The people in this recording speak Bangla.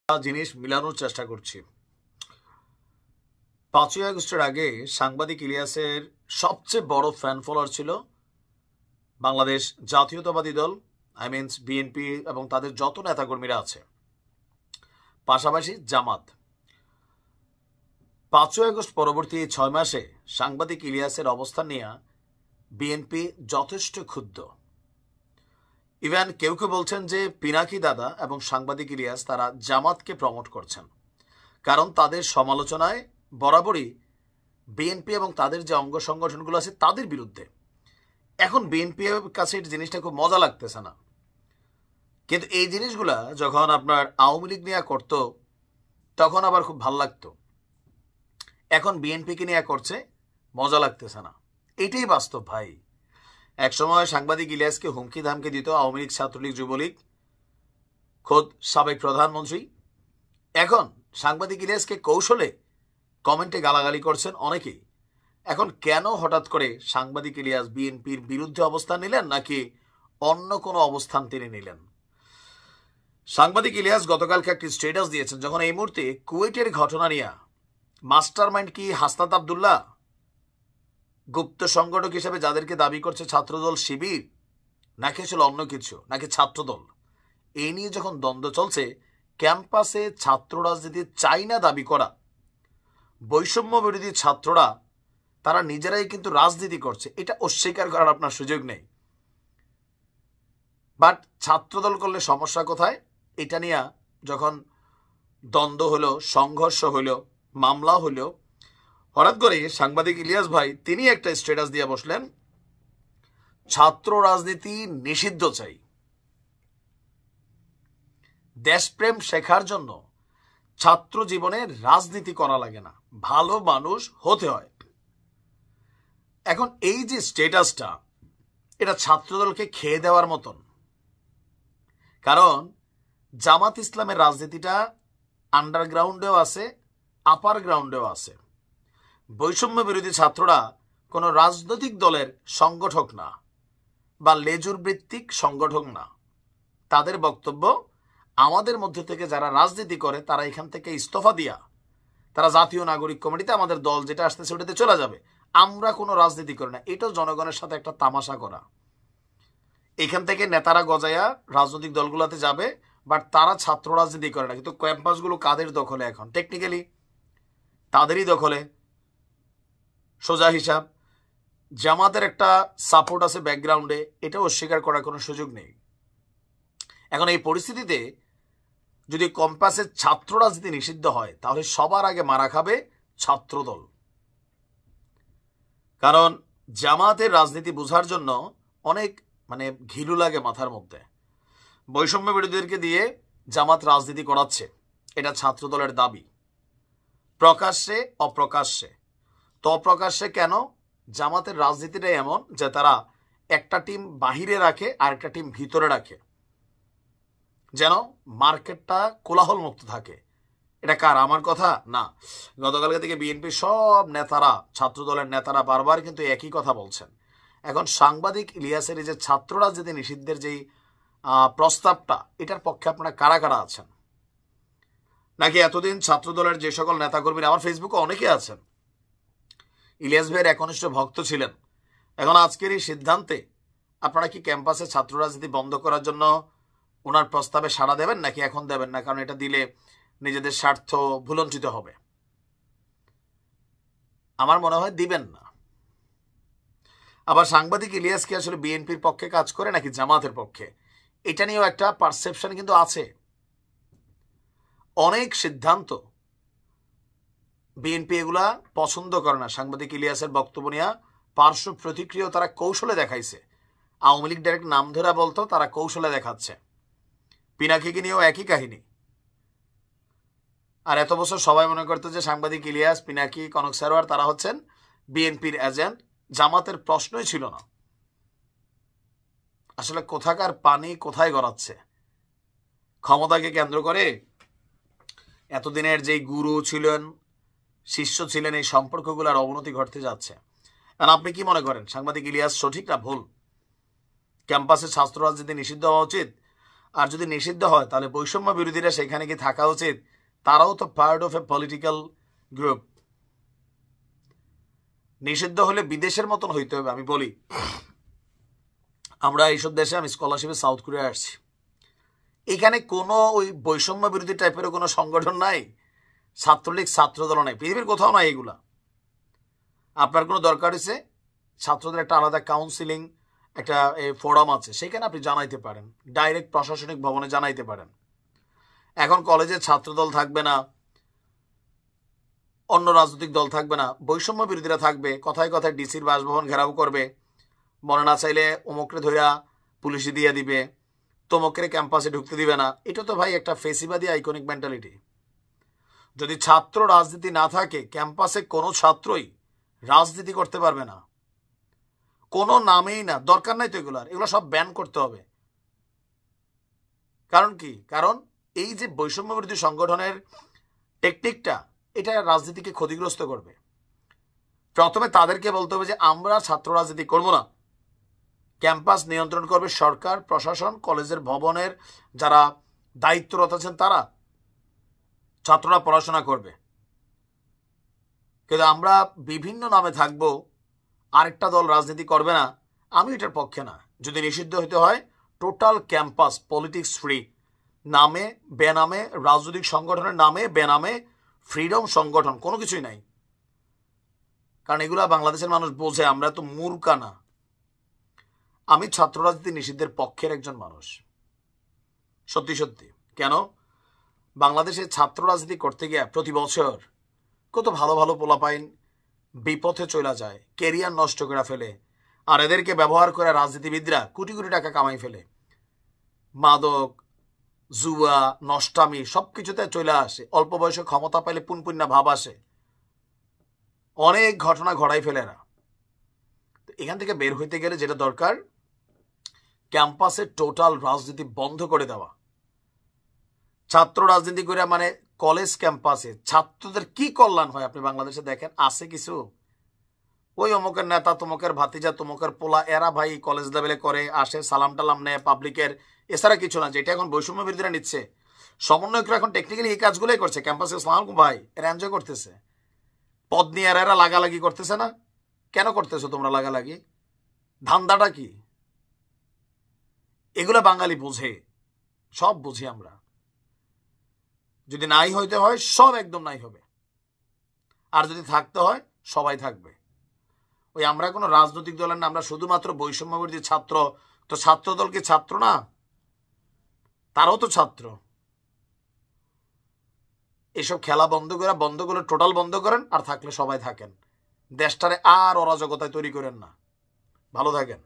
জিনিস মিলানোর চেষ্টা করছি। 5ই আগস্টের আগে সাংবাদিক ইলিয়াসের সবচেয়ে বড় ফ্যান ফলোয়ার ছিল বাংলাদেশ জাতীয়তাবাদী দল, বিএনপি এবং তাদের যত নেতাকর্মীরা আছে, পাশাপাশি জামাত। 5ই আগস্ট পরবর্তী 6 মাসে সাংবাদিক ইলিয়াসের অবস্থান নিয়ে বিএনপি যথেষ্ট ক্ষুব্ধ। ইভেন কেউ কেউ বলছেন যে পিনাকি দাদা এবং সাংবাদিক ইলিয়াস তারা জামাতকে প্রমোট করছেন, কারণ তাদের সমালোচনায় বরাবরই বিএনপি এবং তাদের যে অঙ্গ সংগঠনগুলো আছে তাদের বিরুদ্ধে। এখন বিএনপির কাছে এই জিনিসটা খুব মজা লাগতেছে না, কিন্তু এই জিনিসগুলা যখন আপনার আওয়ামী লীগ নিয়ে করত তখন আবার খুব ভাল লাগতো। এখন বিএনপিকে নিয়ে করছে, মজা লাগতেছে না। এটাই বাস্তব ভাই। একসময় সাংবাদিক ইলিয়াসকে হুমকি ধামকি দিত আওয়ামী লীগ, ছাত্রলীগ, যুবলীগ, খোদ সাবেক প্রধানমন্ত্রী। এখন সাংবাদিক ইলিয়াসকে কৌশলে কমেন্টে গালাগালি করছেন অনেকেই। এখন কেন হঠাৎ করে সাংবাদিক ইলিয়াস বিএনপির বিরুদ্ধে অবস্থান নিলেন, নাকি অন্য কোনো অবস্থান তিনি নিলেন? সাংবাদিক ইলিয়াস গতকালকে একটি স্ট্যাটাস দিয়েছেন, যখন এই মুহূর্তে কুয়েটের ঘটনা নিয়ে মাস্টারমাইন্ড কি হাসনাত আবদুল্লাহ, গুপ্ত সংগঠক হিসেবে যাদেরকে দাবি করছে ছাত্রদল শিবির, নাকি আসলে অন্য কিছু, নাকি ছাত্রদল, এই নিয়ে যখন দ্বন্দ্ব চলছে, ক্যাম্পাসে ছাত্র রাজনীতি চাই না দাবি করা বৈষম্য বিরোধী ছাত্ররা তারা নিজেরাই কিন্তু রাজনীতি করছে, এটা অস্বীকার করার আপনার সুযোগ নেই। বাট ছাত্রদল করলে সমস্যা কোথায়, এটা নিয়ে যখন দ্বন্দ্ব হলো, সংঘর্ষ হলো, মামলা হলো, হঠাৎ করে সাংবাদিক ইলিয়াস ভাই তিনি একটা স্ট্যাটাস দিয়ে বসলেন, ছাত্র রাজনীতি নিষিদ্ধ চাই। দেশপ্রেম শেখার জন্য ছাত্র জীবনে রাজনীতি করা লাগে না, ভালো মানুষ হতে হয়। এখন এই যে স্ট্যাটাসটা, এটা ছাত্রদলকে খেয়ে দেওয়ার মতন। কারণ জামাত ইসলামের রাজনীতিটা আন্ডারগ্রাউন্ডেও আছে, আপার গ্রাউন্ডেও আছে। বৈষম্য বিরোধী ছাত্ররা কোনো রাজনৈতিক দলের সংগঠক না বা লেজুর ভিত্তিক সংগঠক না। তাদের বক্তব্য, আমাদের মধ্যে থেকে যারা রাজনীতি করে তারা এখান থেকে ইস্তফা দিয়া তারা জাতীয় নাগরিক কমিটিতে আমাদের দল যেটা আসতেছে ওটাতে চলে যাবে, আমরা কোনো রাজনীতি করি না। এটাও জনগণের সাথে একটা তামাশা করা। এখান থেকে নেতারা গজায়া রাজনৈতিক দলগুলোতে যাবে, বাট তারা ছাত্র রাজনীতি করে না। কিন্তু ক্যাম্পাসগুলো কাদের দখলে? এখন টেকনিক্যালি তাদেরই দখলে। সোজা হিসাব, জামাতের একটা সাপোর্ট আছে ব্যাকগ্রাউন্ডে, এটাও অস্বীকার করার কোনো সুযোগ নেই। এখন এই পরিস্থিতিতে যদি ক্যাম্পাসে ছাত্র রাজনীতি নিষিদ্ধ হয়, তাহলে সবার আগে মারা খাবে ছাত্রদল। কারণ জামাতের রাজনীতি বোঝার জন্য অনেক ঘিলু লাগে মাথার মধ্যে। বৈষম্য বিরোধীদেরকে দিয়ে জামাত রাজনীতি করাচ্ছে, এটা ছাত্রদলের দাবি, প্রকাশ্যে অপ্রকাশ্যে। তো অপ্রকাশ্যে কেন? জামাতের রাজনীতিটাই এমন যে তারা একটা টিম বাহিরে রাখে আর একটা টিম ভিতরে রাখে, যেন মার্কেটটা কোলাহল মুক্ত থাকে। এটা কার? আমার কথা না। গতকালকে থেকে বিএনপির সব নেতারা, ছাত্রদলের নেতারা বারবার কিন্তু একই কথা বলছেন। এখন সাংবাদিক ইলিয়াসের এই যে ছাত্র রাজনীতি নিষিদ্ধের যেই প্রস্তাবটা, এটার পক্ষে আপনারা কারা কারা আছেন? নাকি এতদিন ছাত্রদলের যে সকল নেতাকর্মীরা, আমার ফেসবুকে অনেকে আছেন, ইলিয়াস ভাইয়ের একনিষ্ঠ ভক্ত ছিলেন, এখন আজকের এই সিদ্ধান্তে আপনারা কি ক্যাম্পাসে ছাত্র রাজনীতি বন্ধ করার জন্য ওনার প্রস্তাবে সাড়া দেবেন, নাকি এখন দেবেন না? কারণ এটা দিলে নিজেদের স্বার্থ ভুলঞ্চিত হবে। আমার মনে হয় দিবেন না। আবার সাংবাদিক ইলিয়াস কি আসলে বিএনপির পক্ষে কাজ করে নাকি জামাতের পক্ষে, এটা নিয়েও একটা পারসেপশন কিন্তু আছে। অনেক সিদ্ধান্ত বিএনপি এগুলা পছন্দ করে না। সাংবাদিক ইলিয়াসের বক্তব্য নিয়ে পার্শ্ব প্রতিক্রিয়া তারা কৌশলে দেখাইছে। আওয়ামী লীগ ডাইরেক্ট নাম ধরা বলতো, তারা কৌশলে দেখাচ্ছে। পিনাকিকে নিয়েও একই কাহিনী। আর এত বছর সবাই মনে করতো যে সাংবাদিক ইলিয়াস, পিনাকি, কনক সারোয়ার তারা হচ্ছেন বিএনপির এজেন্ট, জামাতের প্রশ্নই ছিল না। আসলে কোথাকার পানি কোথায় গড়াচ্ছে? ক্ষমতাকে কেন্দ্র করে এতদিনের যেই গুরু ছিলেন, শিষ্য ছিলেন, এই সম্পর্কগুলোর অবনতি ঘটতে যাচ্ছে। কারণ আপনি কি মনে করেন সাংবাদিক ইলিয়াস সঠিক না ভুল? ক্যাম্পাসে ছাত্র রাজনীতি নিষিদ্ধ হওয়া উচিত? আর যদি নিষিদ্ধ হয় তাহলে বৈষম্য বিরোধীরা সেখানে কি থাকা উচিত? তারাও তো part of a political group. নিষিদ্ধ হলে বিদেশের মতন হইতে হবে। আমি বলি, আমরা এইসব দেশে, আমি স্কলারশিপে সাউথ কোরিয়া আসছি, এখানে কোনো ওই বৈষম্য বিরোধী টাইপের কোনো সংগঠন নাই, ছাত্রলীগ ছাত্রদল নাই, পৃথিবীর কোথাও নাই এগুলা। আপনার কোনো দরকার হয়েছে ছাত্রদের একটা আলাদা কাউন্সিলিং একটা ফোরাম আছে, সেখানে আপনি জানাইতে পারেন, ডাইরেক্ট প্রশাসনিক ভবনে জানাইতে পারেন। এখন কলেজে ছাত্রদল থাকবে না, অন্য রাজনৈতিক দল থাকবে না, বৈষম্য বিরোধীরা থাকবে, কথায় কথায় ডিসির বাসভবন ঘেরাও করবে, মনে না চাইলে অমুকরে ধরিয়া পুলিশে দিয়ে দিবে, তমুকরে ক্যাম্পাসে ঢুকতে দিবে না। এটা তো ভাই একটা ফেসিবাদী আইকনিক মেন্টালিটি। যদি ছাত্র রাজনীতি না থাকে, ক্যাম্পাসে কোনো ছাত্রই রাজনীতি করতে পারবে না, কোনো নামেই না, দরকার নাই তো এগুলার, এগুলো সব ব্যান করতে হবে। কারণ কি? কারণ এই যে বৈষম্য বিরোধী সংগঠনের টেকনিকটা, এটা রাজনীতিকে ক্ষতিগ্রস্ত করবে। প্রথমে তাদেরকে বলতে হবে যে আমরা ছাত্র রাজনীতি করব না, ক্যাম্পাস নিয়ন্ত্রণ করবে সরকার, প্রশাসন, কলেজের ভবনের যারা দায়িত্বরত আছেন তারা, ছাত্ররা পড়াশোনা করবে। কিন্তু আমরা বিভিন্ন নামে থাকবো, আরেকটা দল রাজনীতি করবে না, আমি এটার পক্ষে না। যদি নিষিদ্ধ হতে হয়, টোটাল ক্যাম্পাস পলিটিক্স ফ্রি, নামে বেনামে, রাজনৈতিক সংগঠনের নামে বেনামে, ফ্রিডম সংগঠন, কোনো কিছুই নাই। কারণ এগুলা বাংলাদেশের মানুষ বোঝে, আমরা তো মূর্খা না। আমি ছাত্র রাজনীতি নিষিদ্ধের পক্ষের একজন মানুষ, সত্যি সত্যি। কেন? বাংলাদেশে ছাত্র রাজনীতি করতে গিয়ে প্রতি বছর কত ভালো ভালো পোলাপাইন বিপথে চলে যায়, কেরিয়ার নষ্ট করে ফেলে, আর এদেরকে ব্যবহার করে রাজনীতিবিদরা কোটি কোটি টাকা কামাই ফেলে। মাদক, জুয়া, নষ্টামি সব কিছুতে চলে আসে, অল্প বয়সে ক্ষমতা পাইলে পুনপুন্না ভাব আসে, অনেক ঘটনা ঘটাই ফেলে এরা। এখান থেকে বের হইতে গেলে যেটা দরকার, ক্যাম্পাসে টোটাল রাজনীতি বন্ধ করে দেওয়া। ছাত্র রাজনীতি করে মানে কলেজ ক্যাম্পাসে ছাত্রদের কি কল্যাণ হয় আপনি বাংলাদেশে দেখেন? আছে কিছু? ওই অমুকের নেতা, তমুকের ভাতিজা, তমুকের পোলা, এরা ভাই কলেজ লেভেলে করে, আসে, সালাম টালাম নেয় পাবলিকের, এছাড়া কিছু না। যেটা এখন বৈষম্য বিরোধীরা নিচ্ছে, সমন্বয়করা এখন টেকনিক্যালি এই কাজগুলোই করছে ক্যাম্পাসে। আসসালামু আলাইকুম ভাই, এরা এনজয় করতেছে, পদ নিয়ে এরা লাগালাগি করতেছে না। কেন করতেছো তোমরা লাগালাগি? ধান্দাটা কি? এগুলো বাঙালি বোঝে, সব বুঝি আমরা। যদি নাই হইতে হয়, সব একদম নাই হবে, আর যদি থাকতে হয় সবাই থাকবে। ওই আমরা কোনো রাজনৈতিক দলের না, আমরা শুধুমাত্র বৈষম্য বিরোধী ছাত্র। তো ছাত্র দল কি ছাত্র না? তারাও তো ছাত্র। এসব খেলা বন্ধ করে টোটাল বন্ধ করেন, আর থাকলে সবাই থাকেন। দেশটারে আর অরাজকতায় তৈরি করেন না। ভালো থাকেন।